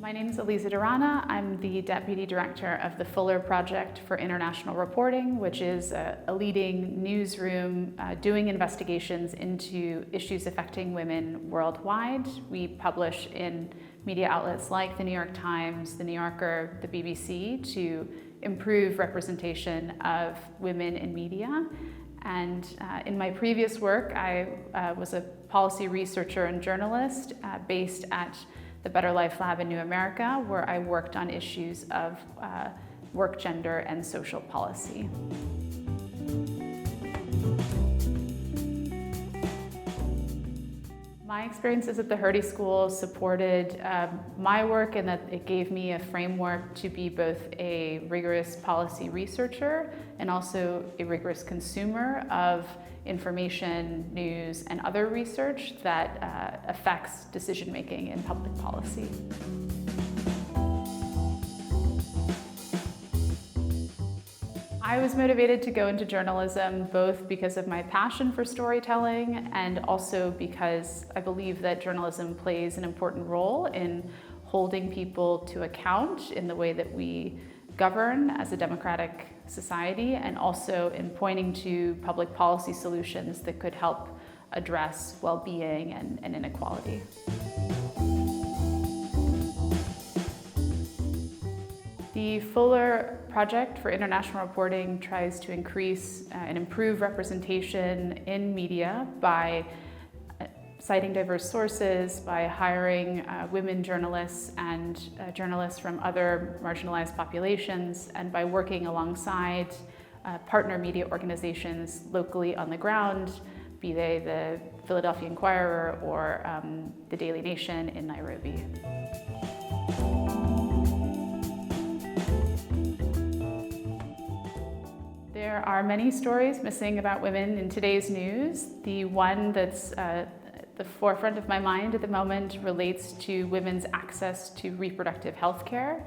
My name is Alieza Durana. I'm the Deputy Director of the Fuller Project for International Reporting, which is a leading newsroom doing investigations into issues affecting women worldwide. We publish in media outlets like the New York Times, the New Yorker, the BBC to improve representation of women in media. And in my previous work, I was a policy researcher and journalist based at the Better Life Lab in New America, where I worked on issues of work, gender, and social policy. My experiences at the Hertie School supported my work in that it gave me a framework to be both a rigorous policy researcher and also a rigorous consumer of information, news, and other research that affects decision-making in public policy. I was motivated to go into journalism both because of my passion for storytelling and also because I believe that journalism plays an important role in holding people to account in the way that we govern as a democratic society, and also in pointing to public policy solutions that could help address well-being and inequality. The Fuller Project for International Reporting tries to increase and improve representation in media by citing diverse sources, by hiring women journalists and journalists from other marginalized populations, and by working alongside partner media organizations locally on the ground, be they the Philadelphia Inquirer or the Daily Nation in Nairobi. There are many stories missing about women in today's news. The one that's the forefront of my mind at the moment relates to women's access to reproductive health care,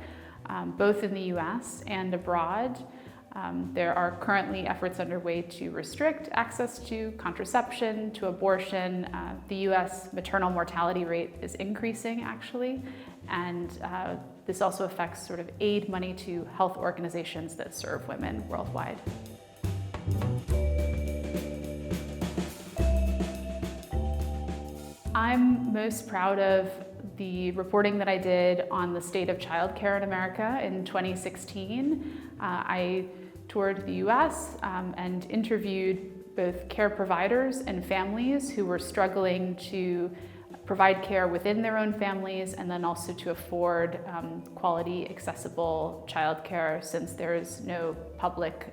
both in the US and abroad. There are currently efforts underway to restrict access to contraception, to abortion. The US maternal mortality rate is increasing, actually, and this also affects sort of aid money to health organizations that serve women worldwide. I'm most proud of the reporting that I did on the state of childcare in America in 2016. I toured the US and interviewed both care providers and families who were struggling to provide care within their own families and then also to afford quality, accessible childcare, since there is no public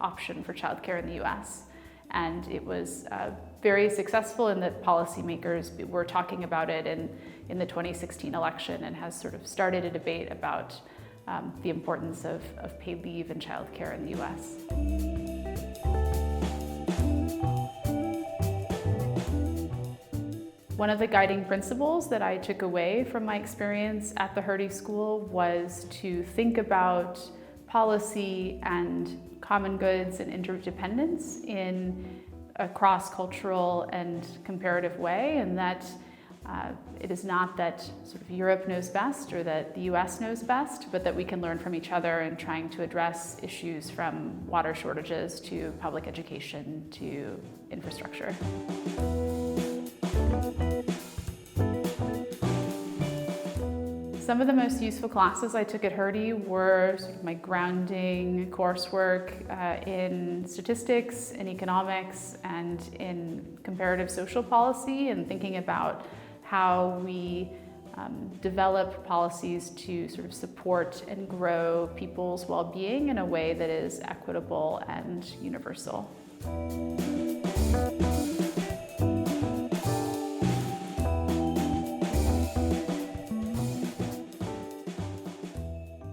option for childcare in the US. And it was very successful in that policymakers were talking about it in the 2016 election, and has sort of started a debate about the importance of paid leave and childcare in the US. One of the guiding principles that I took away from my experience at the Hertie School was to think about policy and common goods and interdependence in a cross-cultural and comparative way, and that it is not that sort of Europe knows best or that the US knows best, but that we can learn from each other in trying to address issues from water shortages to public education to infrastructure. Some of the most useful classes I took at Hertie were sort of my grounding coursework in statistics, in economics, and in comparative social policy, and thinking about how we develop policies to sort of support and grow people's well-being in a way that is equitable and universal.